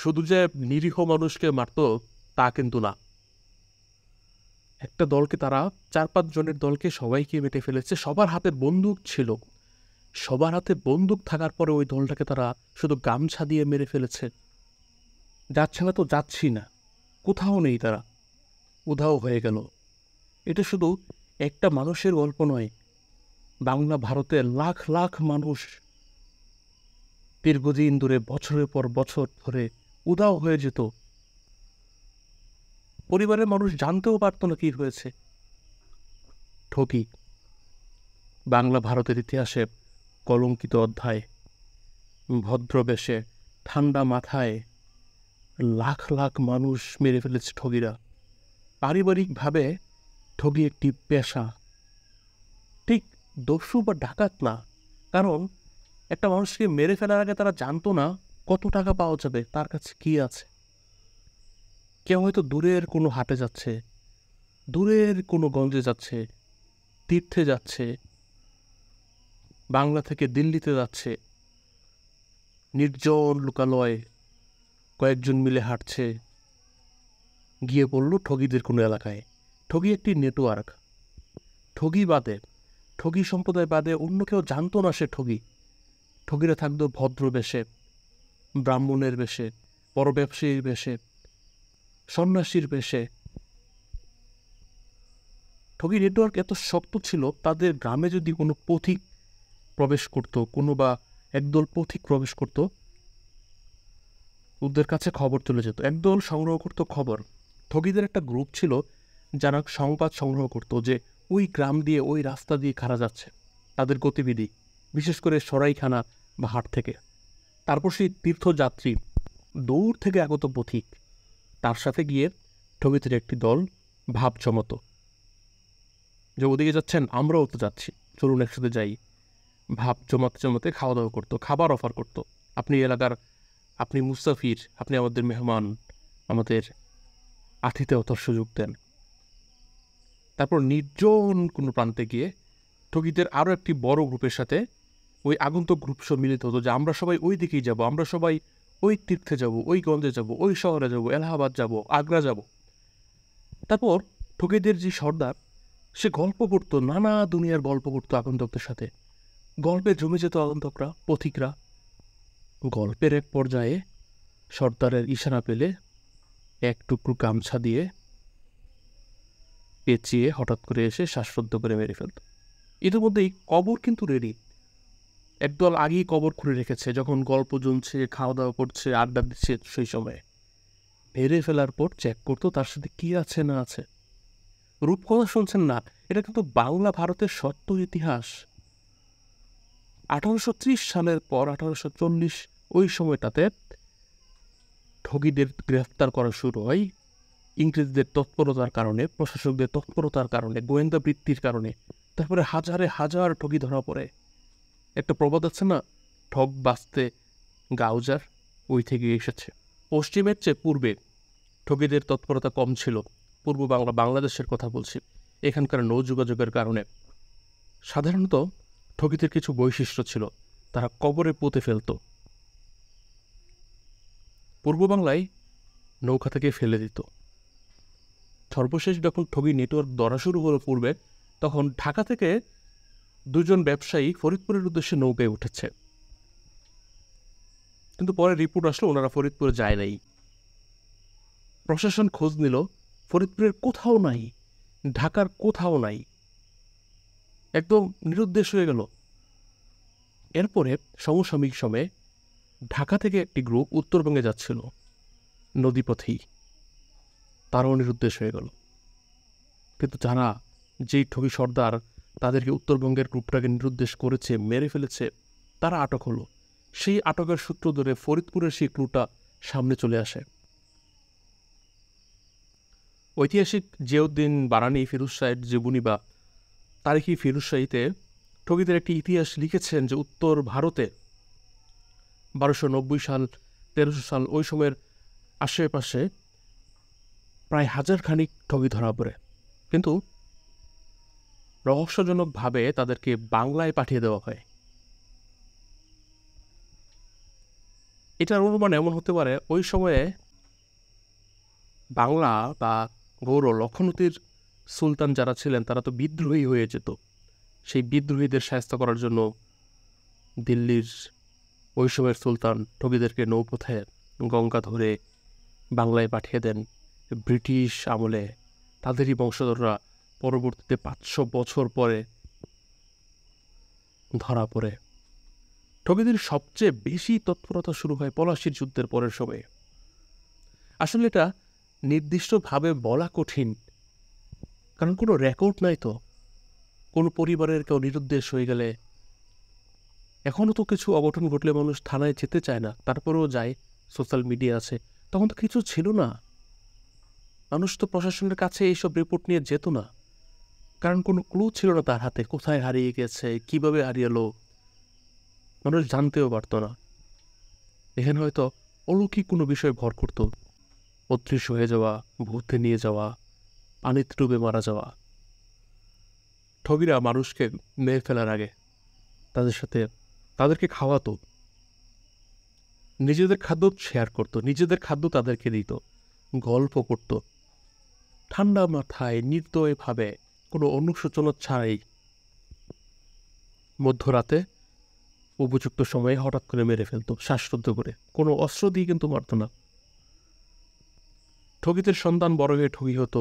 শুধু যে নিরীহ মানুষকে মারত তা কিন্তু না। একটা দলকে তারা 4-5 জনের দলকে সবাইকে মেরে ফেলেছে। সবার হাতে বন্দুক ছিল। সবার হাতে বন্দুক থাকার পরে ওই দলটাকে তারা শুধু গামছা দিয়ে মেরে ফেলেছে। যাচ্ছে না তো যাচ্ছি না, কোথাও নেই তারা, উধাও হয়ে গেল। এটা শুধু একটা মানুষের গল্প নয়, বাংলা ভারতের লাখ লাখ মানুষ দীর্ঘদিন ধরে বছরের পর বছর ধরে উধাও হয়ে যেত। পরিবারের মানুষ জানতেও পারত না কি হয়েছে। ঠকি বাংলা ভারতের ইতিহাসে কলঙ্কিত অধ্যায়। ভদ্রবেশে ঠান্ডা মাথায় লাখ লাখ মানুষ মেরে ফেলেছে ঠগিরা। পারিবারিকভাবে ঠগি একটি পেশা, ঠিক দস্যু বা ডাকাত না। কারণ একটা মানুষকে মেরে ফেলার আগে তারা জানতো না কত টাকা পাওয়া যাবে, তার কাছে কি আছে। কেউ হয়তো দূরের কোনো হাটে যাচ্ছে, দূরের কোনো গঞ্জে যাচ্ছে, তীর্থে যাচ্ছে, বাংলা থেকে দিল্লিতে যাচ্ছে, নির্জন লোকালয়ে কয়েকজন মিলে হাঁটছে, গিয়ে পড়ল ঠগিদের কোনো এলাকায়। ঠগি একটি নেটওয়ার্ক। ঠগি বাদে, ঠগি সম্প্রদায় বাদে অন্য কেউ জানতো না সে ঠগি। ঠগিরা থাকতো ভদ্র বেশে, ব্রাহ্মণের বেশে, বড় ব্যবসায়ীর বেশে, সন্ন্যাসীর বেশে। ঠগি নেটওয়ার্ক এত শক্ত ছিল, তাদের গ্রামে যদি কোনো পথিক প্রবেশ করত, কোনো বা একদল পথিক প্রবেশ করত, ওদের কাছে খবর চলে যেত। একদল সংগ্রহ করত খবর। ঠগিদের একটা গ্রুপ ছিল যারা সংবাদ সংগ্রহ করত যে ওই গ্রাম দিয়ে ওই রাস্তা দিয়ে কারা যাচ্ছে, তাদের গতিবিধি, বিশেষ করে সরাইখানা বা হাট থেকে। তারপর সেই তীর্থযাত্রী, দূর থেকে আগত পথিক, তার সাথে গিয়ে ঠগিদের একটি দল ভাব জমাতো যে ওদিকে যাচ্ছেন, আমরাও তো যাচ্ছি, চলুন একসাথে যাই। ভাব জমাতে জমাতে খাওয়া দাওয়া করতো, খাবার অফার করতো। আপনি এলাকার, আপনি মুসাফির, আপনি আমাদের মেহমান, আমাদের আতিথেয়তার সুযোগ দেন। তারপর নির্জন কোনো প্রান্তে গিয়ে ঠগিদের আরও একটি বড় গ্রুপের সাথে ওই আগন্তুক গ্রুপ সব মিলিত হতো যে আমরা সবাই ওই দিকেই যাব, আমরা সবাই ওই তীর্থে যাব, ওই গঞ্জে যাব, ওই শহরে যাব, এলাহাবাদ যাব, আগ্রা যাব। তারপর ঠগিদের যে সর্দার, সে গল্প করতো, নানা দুনিয়ার গল্প করতো আগন্তকদের সাথে। গল্পে জমে যেত আগন্তকরা, পথিকরা। গল্পের এক পর্যায়ে সর্দারের ইশারা পেলে এক টুকরো গামছা দিয়ে পেঁচিয়ে হঠাৎ করে এসে শ্বাসরুদ্ধ করে মেরে ফেলত। ইতিমধ্যেই কবর কিন্তু রেডি। একদল আগেই কবর খুঁড়ে রেখেছে, যখন গল্প জমছে, খাওয়া দাওয়া করছে, আড্ডা দিচ্ছে, সেই সময়ে মেরে ফেলার পর চেক করতো তার সাথে কি আছে না আছে। রূপকথা শুনছেন না, এটা কিন্তু বাংলা ভারতের সত্য ইতিহাস। 1830 সালের পর 1840 ওই সময়টাতে ঠগিদের গ্রেফতার করা শুরু হয় ইংরেজদের তৎপরতার কারণে, প্রশাসকদের তৎপরতার কারণে, গোয়েন্দা বৃত্তির কারণে। তারপরে হাজারে হাজার ঠগি ধরা পড়ে। একটা প্রবাদ আছে না, ঠগ বাঁচতে গাউজার, ওই থেকে এসেছে। পশ্চিমের চেয়ে পূর্বে ঠগিদের তৎপরতা কম ছিল। পূর্ব বাংলা, বাংলাদেশের কথা বলছি। এখানকার নৌ যোগাযোগের কারণে সাধারণত ঠগিদের কিছু বৈশিষ্ট্য ছিল। তারা কবরে পুঁতে ফেলত, পূর্ব বাংলায় নৌকা থেকে ফেলে দিত। সর্বশেষ যখন ঠগি নেটওয়ার্ক ধরা শুরু হলো পূর্বে, তখন ঢাকা থেকে 2 জন ব্যবসায়ী ফরিদপুরের উদ্দেশ্যে নৌকায় উঠেছে। কিন্তু পরে রিপোর্ট আসলো ওনারা ফরিদপুরে যায় নাই। প্রশাসন খোঁজ নিল, ফরিদপুরের কোথাও নাই, ঢাকার কোথাও নাই, একদম নিরুদ্দেশ হয়ে গেল। এরপরে সমসাময়িক সময়ে ঢাকা থেকে একটি গ্রুপ উত্তরবঙ্গে যাচ্ছিল নদীপথেই, তারাও নিরুদ্দেশ হয়ে গেল। কিন্তু যারা, যেই ঠগি সর্দার তাদেরকে উত্তরবঙ্গের গ্রুপটাকে নিরুদ্দেশ করেছে, মেরে ফেলেছে, তারা আটক হলো। সেই আটকের সূত্র ধরে ফরিদপুরের সেই ক্লুটা সামনে চলে আসে। ঐতিহাসিক জিয়াউদ্দিন বারানী ফিরোজ শাহের জীবনী বা তারিখি ফিরোজ শাহীতে ঠগিদের একটি ইতিহাস লিখেছেন যে উত্তর ভারতে 1290 সাল, 1300 সাল ওই সময়ের আশেপাশে প্রায় 1000 খানিক ঠগি ধরা পড়ে। কিন্তু রহস্যজনকভাবে তাদেরকে বাংলায় পাঠিয়ে দেওয়া হয়। এটার অনুমান এমন হতে পারে ওই সময়ে বাংলা বা গৌড় লক্ষণুতির সুলতান যারা ছিলেন তারা তো বিদ্রোহী হয়ে যেত। সেই বিদ্রোহীদের শায়েস্তা করার জন্য দিল্লির ওই সময়ের সুলতান ঠগীদেরকে নৌপথে গঙ্গা ধরে বাংলায় পাঠিয়ে দেন। ব্রিটিশ আমলে তাদেরই বংশধররা পরবর্তীতে 500 বছর পরে ধরা পড়ে। ঠগীদের সবচেয়ে বেশি তৎপরতা শুরু হয় পলাশির যুদ্ধের পরের সময়ে। আসলে এটা নির্দিষ্টভাবে বলা কঠিন, কারণ কোনো রেকর্ড নাই তো। কোনো পরিবারের কেউ নিরুদ্দেশ হয়ে গেলে, এখনও তো কিছু অঘটন ঘটলে মানুষ থানায় যেতে চায় না, তারপরেও যায়, সোশ্যাল মিডিয়া আছে। তখন তো কিছু ছিল না, মানুষ তো প্রশাসনের কাছে এইসব রিপোর্ট নিয়ে যেত না, কারণ কোনো ক্লু ছিল না তার হাতে, কোথায় হারিয়ে গেছে, কিভাবে হারিয়েলো, মানুষ জানতেও পারত না। এখানে হয়তো অলৌকিক কোনো বিষয় ভর করত, অদৃশ্য হয়ে যাওয়া, ভূতে নিয়ে যাওয়া, পানিতে ডুবে মারা যাওয়া। ঠগীরা মানুষকে মেরে ফেলার আগে তাদেরকে খাওয়াতো, নিজেদের খাদ্য শেয়ার করত, নিজেদের খাদ্য তাদেরকে দিত, গল্প করত ঠান্ডা মাথায় নির্দয়ভাবে, কোনো অনুশোচনা ছাড়াই। মধ্যরাতে উপযুক্ত সময়ে হঠাৎ করে মেরে ফেলত শ্বাসরুদ্ধ করে, কোনো অস্ত্র দিয়ে কিন্তু মারত না। ঠগীদের সন্তান বড় হয়ে ঠগী হতো,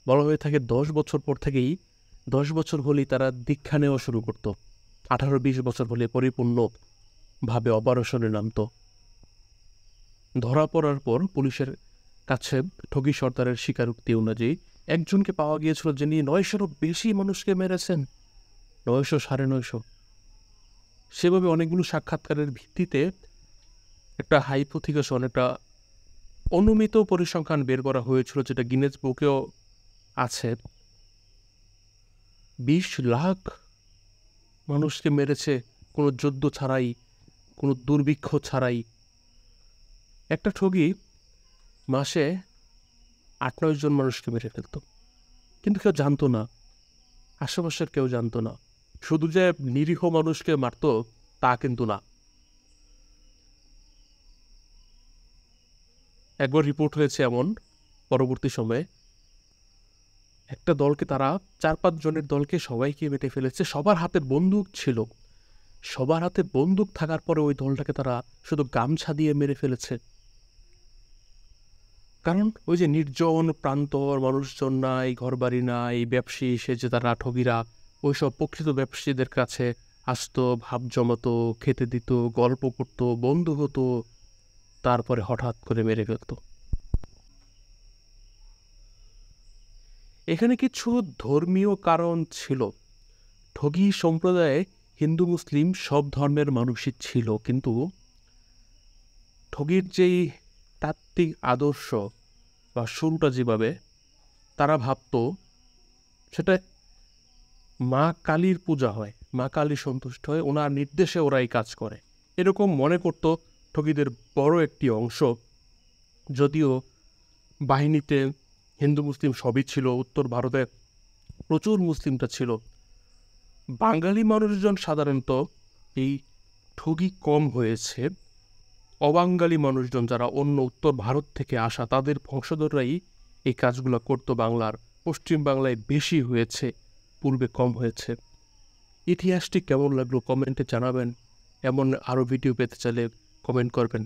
বড় হয়ে থাকে 10 বছর পর থেকেই, 10 বছর হলেই তারা দীক্ষা নেওয়া শুরু করত। 18-20 বছর হলে পরিপূর্ণভাবে অপারেশনে নামত। ধরা পড়ার পর পুলিশের কাছে ঠগী সর্দারের স্বীকারোক্তি অনুযায়ী একজনকে পাওয়া গিয়েছিল যিনি 900-এরও বেশি মানুষকে মেরেছেন। 900, 950। সেভাবে অনেকগুলো সাক্ষাৎকারের ভিত্তিতে একটা হাইপোথিকেশন, একটা অনুমিত পরিসংখ্যান বের করা হয়েছিল, যেটা গিনেস বুকেও আছে। 20 লাখ মানুষকে মেরেছে কোনো যুদ্ধ ছাড়াই, কোনো দুর্ভিক্ষ ছাড়াই। একটা ঠগী মাসে 8-9 জন মানুষকে মেরে ফেলত, কিন্তু কেউ জানতো না, আশেপাশের কেউ জানতো না। শুধু যে নিরীহ মানুষকে মারত তা কিন্তু না। একবার রিপোর্ট হয়েছে এমন, পরবর্তী সময়ে একটা দলকে তারা 4-5 জনের দলকে সবাইকে মেরে ফেলেছে। সবার হাতে বন্দুক ছিল, সবার হাতে বন্দুক থাকার পরে ওই দলটাকে তারা শুধু গামছা দিয়ে মেরে ফেলেছে। কারণ ওই যে নির্জন প্রান্তর, মানুষজন নাই, ঘরবাড়ি নাই, ব্যবসায়ী এসে তারা ঠগীরা ওইসব প্রকৃত ব্যবসায়ীদের কাছে আসতো, ভাব জমাতো, খেতে দিত, গল্প করত, বন্ধু হতো, তারপরে হঠাৎ করে মেরে ফেলত। এখানে কিছু ধর্মীয় কারণ ছিল। ঠগী সম্প্রদায়ে হিন্দু মুসলিম সব ধর্মের মানুষই ছিল, কিন্তু ঠগীর যেই তাত্ত্বিক আদর্শ বা শুরুটা যেভাবে তারা ভাবত, সেটা মা কালীর পূজা হয়, মা কালী সন্তুষ্ট হয়, ওনার নির্দেশে ওরা এই কাজ করে, এরকম মনে করত ঠগীদের বড় একটি অংশ। যদিও বাহিনীতে হিন্দু মুসলিম সবই ছিল, উত্তর ভারতে প্রচুর মুসলিমটা ছিল, বাঙালি মানুষজন সাধারণত এই ঠগী কম হয়েছে। অবাঙালি মানুষজন যারা অন্য উত্তর ভারত থেকে আসা, তাদের বংশধররাই এই কাজগুলো করত। বাংলার পশ্চিম বাংলায় বেশি হয়েছে, পূর্বে কম হয়েছে। ইতিহাসটি কেমন লাগলো কমেন্টে জানাবেন। এমন আরও ভিডিও পেতে চাইলে কমেন্ট করবেন।